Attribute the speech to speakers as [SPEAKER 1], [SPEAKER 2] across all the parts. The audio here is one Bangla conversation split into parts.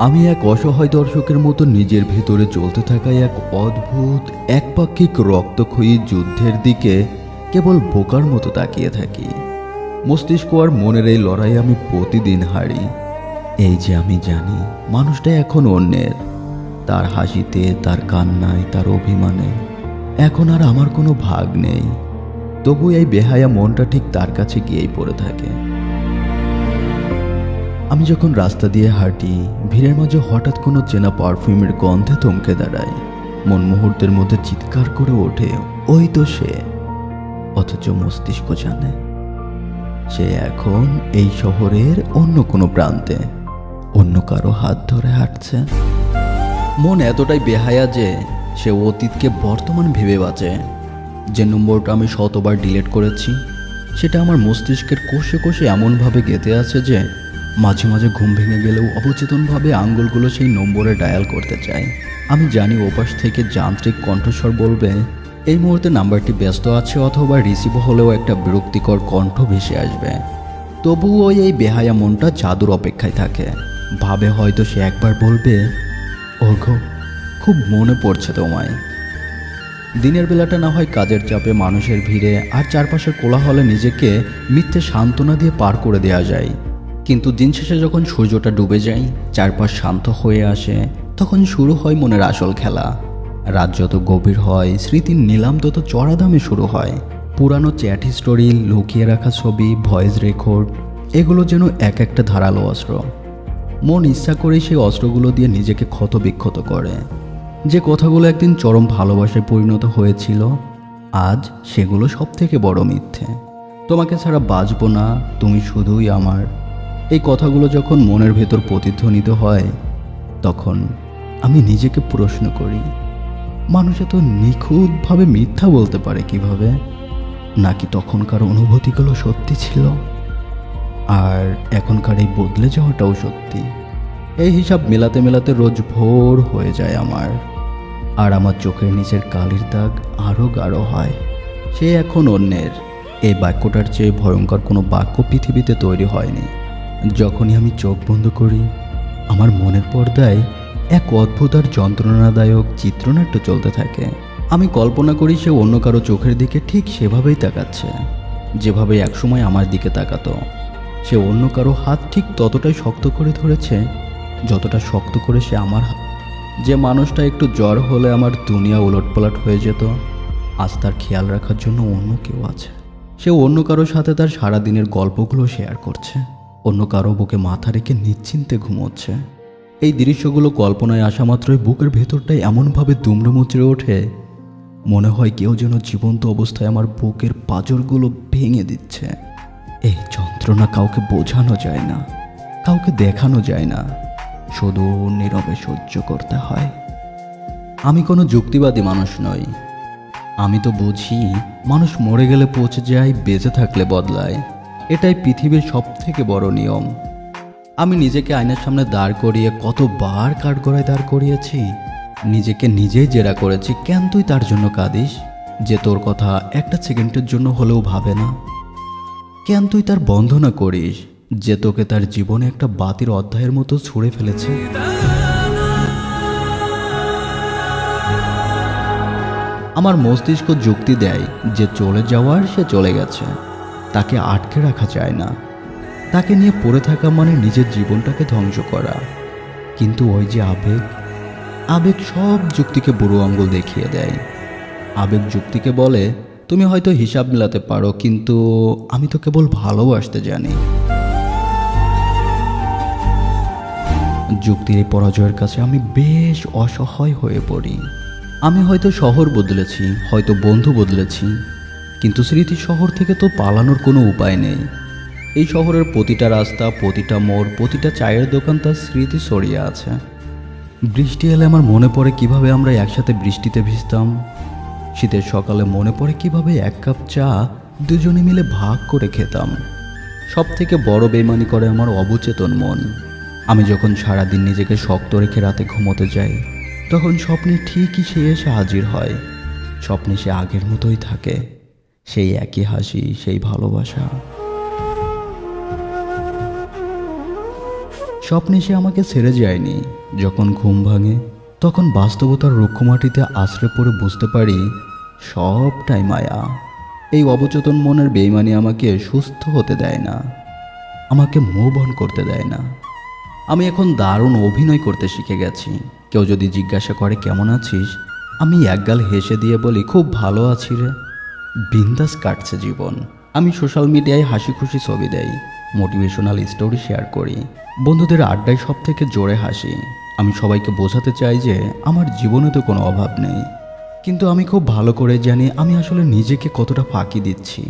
[SPEAKER 1] আমি এক অসহায় দর্শকের মতো নিজের ভেতরে চলতে থাকা এক অদ্ভুত একপাক্ষিক রক্তক্ষয়ী যুদ্ধের দিকে কেবল বোকার মতো তাকিয়ে থাকি। মস্তিষ্ক আর মনের এই লড়াই আমি প্রতিদিন হারি। এই যে আমি জানি মানুষটা এখন অন্যের, তার হাসিতে, তার কান্নায়, তার অভিমানে এখন আর আমার কোনো ভাগ নেই, তবু এই বেহায়া মনটা ঠিক তার কাছে গিয়েই পড়ে থাকে। আমি যখন রাস্তা দিয়ে হাঁটি, ভিড়ের মাঝে হঠাৎ কোনো চেনা পারফিউমের গন্ধে থমকে দাঁড়াই। মন মুহূর্তের মধ্যে চিৎকার করে ওঠে, ওই তো সে। অথচ মস্তিষ্ক জানে সে এখন এই শহরের অন্য কোনো প্রান্তে অন্য কারো হাত ধরে হাঁটছে। মন এতটাই বেহায়া যে সে অতীতকে বর্তমান ভেবে বাঁচে। যে নম্বরটা আমি শতবার ডিলিট করেছি সেটা আমার মস্তিষ্কের কোষে কোষে এমনভাবে গেঁথে আছে যে মাঝে মাঝে ঘুম ভেঙে গেলেও অবচেতনভাবে আঙ্গুলগুলো সেই নম্বরে ডায়াল করতে চায়। আমি জানি ওপাশ থেকে যান্ত্রিক কণ্ঠস্বর বলবে এই মুহূর্তে নাম্বারটি ব্যস্ত আছে, অথবা রিসিভ হলেও একটা বিরক্তিকর কণ্ঠ ভেসে আসবে। তবুও এই বেহায়া মনটা জাদুর অপেক্ষায় থাকে। ভাবে হয়তো সে একবার বলবে, ওগো খুব মনে পড়ছে তোমায়। দিনের বেলাটা না হয় কাজের চাপে, মানুষের ভিড়ে আর চারপাশের কোলাহলে নিজেকে মিথ্যে সান্ত্বনা দিয়ে পার করে দেওয়া যায়। কিন্তু দিন শেষে যখন সূর্যটা ডুবে যায়, চারপাশ শান্ত হয়ে আসে, তখন শুরু হয় মনের আসল খেলা। রাত যত গভীর হয়, স্মৃতির নিলাম তত চড়া দামে শুরু হয়। পুরানো চ্যাট হিস্টোরি, লুকিয়ে রাখা ছবি, ভয়েস রেকর্ড, এগুলো যেন এক একটা ধারালো অস্ত্র। মন ইচ্ছা করে সেই অস্ত্রগুলো দিয়ে নিজেকে ক্ষতবিক্ষত করে। যে কথাগুলো একদিন চরম ভালোবাসায় পরিণত হয়েছিল, আজ সেগুলো সব থেকে বড় মিথ্যে। তোমাকে ছাড়া বাঁচব না, তুমি শুধুই আমার। এই কথাগুলো যখন মনের ভেতর প্রতিধ্বনিত হয়, তখন আমি নিজেকে প্রশ্ন করি, মানুষ এত নিখুঁতভাবে মিথ্যা বলতে পারে কিভাবে? নাকি তখনকার অনুভূতিগুলো সত্যি ছিল আর এখনকার এই বদলে যাওয়াটাও সত্যি? এই হিসাব মেলাতে মেলাতে রোজ ভোর হয়ে যায় আমার, আর আমার চোখের নিচের কালির দাগ আরও গাঢ় হয়। সে এখন অন্যের। এই বাক্যটার চেয়ে ভয়ঙ্কর কোনো বাক্য পৃথিবীতে তৈরি হয়নি। যখনই আমি চোখ বন্ধ করি, আমার মনের পর্দায় এক অদ্ভুত আর যন্ত্রণাদায়ক চিত্রনাট্য চলতে থাকে। আমি কল্পনা করি সে অন্য কারো চোখের দিকে ঠিক সেভাবেই তাকাচ্ছে, যেভাবে একসময় আমার দিকে তাকাতো। সে অন্য কারো হাত ঠিক ততটাই শক্ত করে ধরেছে যতটা শক্ত করে সে আমার হাত। যে মানুষটা একটু জ্বর হলে আমার দুনিয়া উলটপালট হয়ে যেত, আজ তার খেয়াল রাখার জন্য অন্য কেউ আছে। সে অন্য কারোর সাথে তার সারাদিনের গল্পগুলো শেয়ার করছে, অন্য কারো বুকে মাথা রেখে নিশ্চিন্তে ঘুমোচ্ছে। এই দৃশ্যগুলো কল্পনায় আসা মাত্রই বুকের ভেতরটাই এমনভাবে দুমড়ে মুচড়ে ওঠে, মনে হয় কেউ যেন জীবন্ত অবস্থায় আমার বুকের পাঁজরগুলো ভেঙে দিচ্ছে। এই যন্ত্রণা কাউকে বোঝানো যায় না, কাউকে দেখানো যায় না, শুধু নীরবে সহ্য করতে হয়। আমি কোনো যুক্তিবাদী মানুষ নই। আমি তো বুঝি মানুষ মরে গেলে পচে যায়, বেঁচে থাকলে বদলায়। এটাই পৃথিবীর সবথেকে বড় নিয়ম। আমি নিজেকে আয়নার সামনে দাঁড় করিয়ে কতবার কাঠগড়ায় দাঁড় করিয়েছি, নিজেকে নিজেই জেরা করেছি, কেন তুই তার জন্য কাঁদিস যে তোর কথা একটা সেকেন্ডের জন্য হলেও ভাবে না? কেন তুই তার বন্ধনা করিস যে তোকে তার জীবনে একটা বাতির অধ্যায়ের মতো ছুঁড়ে ফেলেছে? আমার মস্তিষ্ক যুক্তি দেয় যে চলে যাওয়ার সে চলে গেছে, তাকে আটকে রাখা যায় না। তাকে নিয়ে পড়ে থাকা মানে নিজের জীবনটাকে ধ্বংস করা। কিন্তু ওই যে আবেগ, আবেগ সব যুক্তিকে বুড়ো আঙ্গুল দেখিয়ে দেয়। আবেগ যুক্তিকে বলে, তুমি হয়তো হিসাব মেলাতে পারো, কিন্তু আমি তো কেবল ভালোবাসতে জানি। যুক্তির এই পরাজয়ের কাছে আমি বেশ অসহায় হয়ে পড়ি। আমি হয়তো শহর বদলেছি, হয়তো বন্ধু বদলেছি, কিন্তু স্মৃতির শহর থেকে তো পালানোর কোনো উপায় নেই। এই শহরের প্রতিটা রাস্তা, প্রতিটা মোড়, প্রতিটা চায়ের দোকান তার স্মৃতি ছড়িয়ে আছে। বৃষ্টি এলে আমার মনে পড়ে কিভাবে আমরা একসাথে বৃষ্টিতে ভিজতাম। শীতের সকালে মনে পড়ে কিভাবে এক কাপ চা দুজনে মিলে ভাগ করে খেতাম। সব থেকে বড় বেইমানি করে আমার অবচেতন মন। আমি যখন সারাদিন নিজেকে শক্ত রেখে রাতে ঘুমোতে যাই, তখন স্বপ্নে ঠিকই সে এসে হাজির হয়। স্বপ্নে সে আগের মতোই থাকে, সেই একই হাসি, সেই ভালোবাসা। স্বপ্নে সে আমাকে ছেড়ে যায়নি। যখন ঘুম ভাঙে তখন বাস্তবতার রুক্ষমাটিতে আশ্রে পড়ে বুঝতে পারি সবটাই মায়া। এই অবচেতন মনের বেইমানি আমাকে সুস্থ হতে দেয় না, আমাকে মুভ অন করতে দেয় না। আমি এখন দারুণ অভিনয় করতে শিখে গেছি। কেউ যদি জিজ্ঞাসা করে কেমন আছিস, আমি একগাল হেসে দিয়ে বলি খুব ভালো আছি রে। বিন্দাস কাটছে জীবন। আমি সোশ্যাল মিডিয়ায় হাসি খুশি ছবি দেই, মোটিভেশনাল স্টোরি শেয়ার করি, বন্ধুদের আড্ডায় সব থেকে জোরে হাসি। আমি সবাইকে বোঝাতে চাই যে আমার জীবনে তো কোনো অভাব নেই, কিন্তু আমি খুব ভালো করে জানি আমি আসলে নিজেকে কতটা ফাঁকি দিচ্ছি।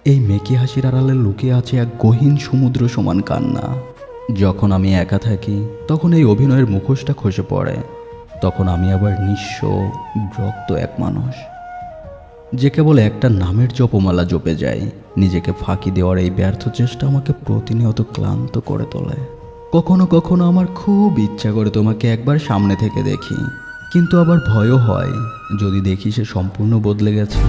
[SPEAKER 1] এই মেকি হাসির আড়ালে লুকিয়ে আছে এক গহীন সমুদ্র সমান কান্না। যখন আমি একা থাকি তখন এই অভিনয়ের মুখোশটা খসে পড়ে। তখন আমি আবার নিঃস্ব বিরক্ত এক মানুষ, যে কেবল একটা নামের জপমালা জপে যায়। নিজেকে ফাঁকি দেওয়ার এই ব্যর্থ চেষ্টা আমাকে প্রতিনিয়ত ক্লান্ত করে তোলে। কখনো কখনো আমার খুব ইচ্ছা করে তোমাকে একবার সামনে থেকে দেখি, কিন্তু আবার ভয়ও হয় যদি দেখি সে সম্পূর্ণ বদলে গেছে।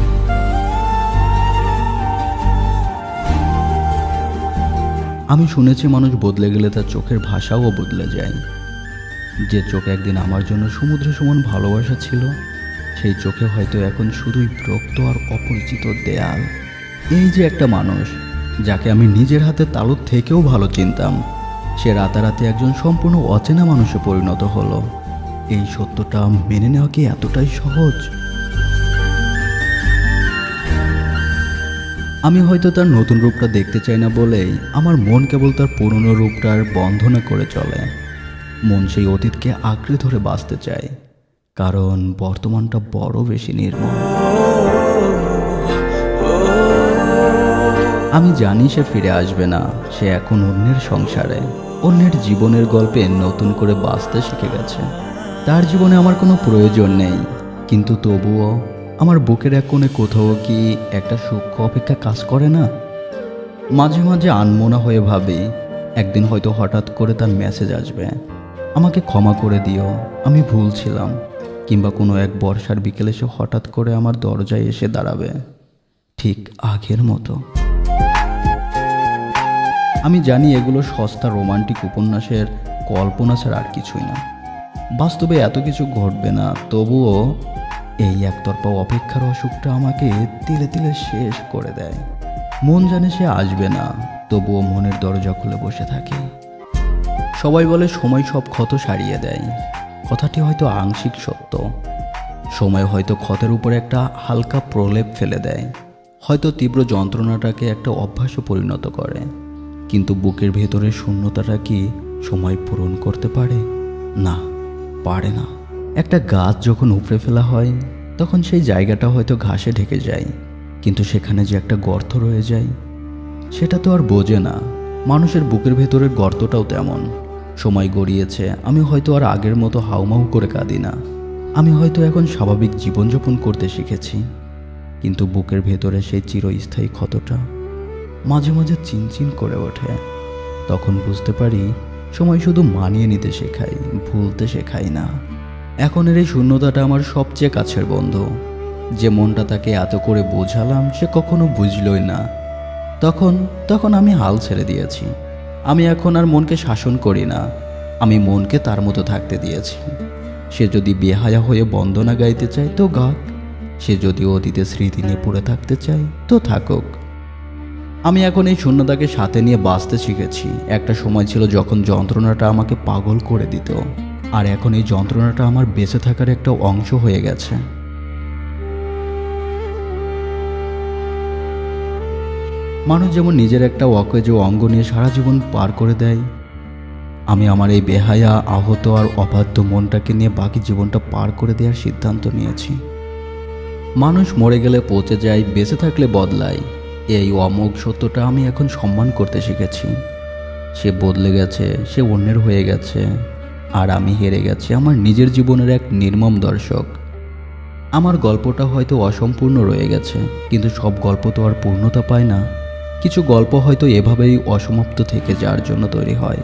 [SPEAKER 1] আমি শুনেছি মানুষ বদলে গেলে তার চোখের ভাষাও বদলে যায়। যে চোখ একদিন আমার জন্য সমুদ্র সমান ভালোবাসা ছিল, সেই চোখে হয়তো এখন শুধুই বিরক্ত আর অপরিচিত দেয়াল। এই যে একটা মানুষ যাকে আমি নিজের হাতে তালুর থেকেও ভালো চিনতাম, সে রাতারাতি একজন সম্পূর্ণ অচেনা মানুষে পরিণত হলো। এই সত্যটা মেনে নেওয়া কি এতটাই সহজ? আমি হয়তো তার নতুন রূপটা দেখতে চাই না বলেই আমার মন কেবল তার পুরনো রূপটার বন্ধনা করে চলে। মন সেই অতীতকে আঁকড়ে ধরে বাঁচতে চায়, কারণ বর্তমানটা বড় বেশি নির্মম। আমি জানি সে ফিরে আসবে না। সে এখন অন্যের সংসারে, অন্যের জীবনের গল্পে নতুন করে বাঁচতে শিখে গেছে। তার জীবনে আমার কোনো প্রয়োজন নেই, কিন্তু তবুও আমার বুকের এক কোণে কোথাও কি একটা সূক্ষ্ম অপেক্ষা কাজ করে না? মাঝে মাঝে আনমনা হয়ে ভাবি একদিন হয়তো হঠাৎ করে তার মেসেজ আসবে, আমাকে ক্ষমা করে দিও, আমি ভুল ছিলাম। কিংবা কোনো এক বর্ষার বিকেলে সে হঠাৎ করে আমার দরজায় এসে দাঁড়াবে, ঠিক আগের মতো। আমি জানি এগুলো সস্তা রোমান্টিক উপন্যাসের কল্পনা ছাড়া আর কিছুই না। বাস্তবে এত কিছু ঘটবে না, তবুও এই একতরফা অপেক্ষার অসুখটা আমাকে তিলে তিলে শেষ করে দেয়। মন জানে সে আসবে না, তবুও মনের দরজা খুলে বসে থাকে। সবাই বলে সময় সব ক্ষত সারিয়ে দেয়। কথাটি হয়তো আংশিক সত্য। সময় হয়তো ক্ষতের উপরে একটা হালকা প্রলেপ ফেলে দেয়, হয়তো তীব্র যন্ত্রণাটাকে একটা অভ্যাসে পরিণত করে। কিন্তু বুকের ভেতরের শূন্যতাটা কি সময় পূরণ করতে পারে? না, পারে না। একটা গাছ যখন উপড়ে ফেলা হয় তখন সেই জায়গাটা হয়তো ঘাসে ঢেকে যায়, কিন্তু সেখানে যে একটা গর্ত রয়ে যায় সেটা তো আর বোঝে না। মানুষের বুকের ভেতরের গর্তটাও তেমন। সময় গড়িয়েছে, আমি হয়তো আর আগের মতো হাউমাউ করে কাঁদি না। আমি হয়তো এখন স্বাভাবিক জীবনযাপন করতে শিখেছি, কিন্তু বুকের ভেতরে সেই চিরস্থায়ী ক্ষতটা মাঝে মাঝে চিনচিন করে ওঠে। তখন বুঝতে পারি সময় শুধু মানিয়ে নিতে শেখায়, ভুলতে শেখায় না। এখনের এই শূন্যতাটা আমার সবচেয়ে কাছের বন্ধু। যে মনটা তাকে এত করে বোঝালাম সে কখনো বুঝলই না। তখন আমি হাল ছেড়ে দিয়েছি। আমি এখন আর মনকে শাসন করি না, আমি মনকে তার মতো থাকতে দিয়েছি। সে যদি বেহায়া হয়ে বন্দনা গাইতে চায় তো গাক, সে যদি অতীতে স্মৃতি নিয়ে পড়ে থাকতে চায় তো থাকুক। আমি এখন এই শূন্যতাকে সাথে নিয়ে বাঁচতে শিখেছি। একটা সময় ছিল যখন যন্ত্রণাটা আমাকে পাগল করে দিত, আর এখন এই যন্ত্রণাটা আমার বেঁচে থাকার একটা অংশ হয়ে গেছে। মানুষ যেমন নিজের একটা অকেজো অঙ্গ নিয়ে সারা জীবন পার করে দেয়, আমি আমার এই বেহায়া, আহত আর অবাধ্য মনটাকে নিয়ে বাকি জীবনটা পার করে দেওয়ার সিদ্ধান্ত নিয়েছি। মানুষ মরে গেলে পচে যায়, বেঁচে থাকলে বদলায়, এই অমোঘ সত্যটা আমি এখন সম্মান করতে শিখেছি। সে বদলে গেছে, সে অন্যের হয়ে গেছে, আর আমি হেরে গেছি আমার নিজের জীবনের এক নির্মম দর্শক। আমার গল্পটা হয়তো অসম্পূর্ণ রয়ে গেছে, কিন্তু সব গল্প তো আর পূর্ণতা পায় না। কিছু গল্প হয়তো এভাবেই অসমাপ্ত থেকে যার জন্য তৈরি হয়।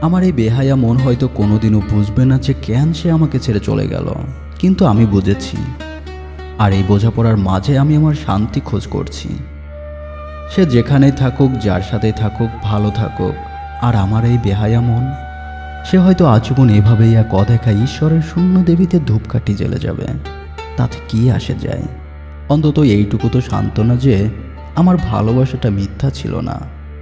[SPEAKER 1] আমার এই বেহায়া মন হয়তো কোনোদিনও বুঝবে না যে কেন সে আমাকে ছেড়ে চলে গেল, কিন্তু আমি বুঝেছি। আর এই বোঝাপড়ার মাঝে আমি আমার শান্তি খোঁজ করছি। সে যেখানেই থাকুক, যার সাথেই থাকুক, ভালো থাকুক, আর আমার এই বেহায়া মন, সে হয়তো আজীবন এভাবেই এক অদেখা ঈশ্বরের শূন্য দেবীতে ধূপকাঠি জ্বেলে যাবে। তাতে কি আসে যায়? অন্তত এইটুকু তো সান্ত্বনা যে আমার ভালোবাসাটা মিথ্যা ছিল না।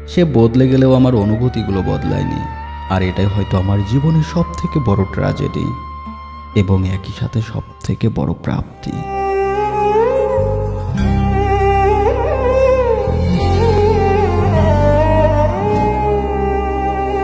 [SPEAKER 1] সে বদলে গেলেও আমার অনুভূতিগুলো বদলায়নি। আর এটাই হয়তো আমার জীবনের সব থেকে বড় ট্র্যাজেডি এবং একই সাথে সব থেকে বড় প্রাপ্তি।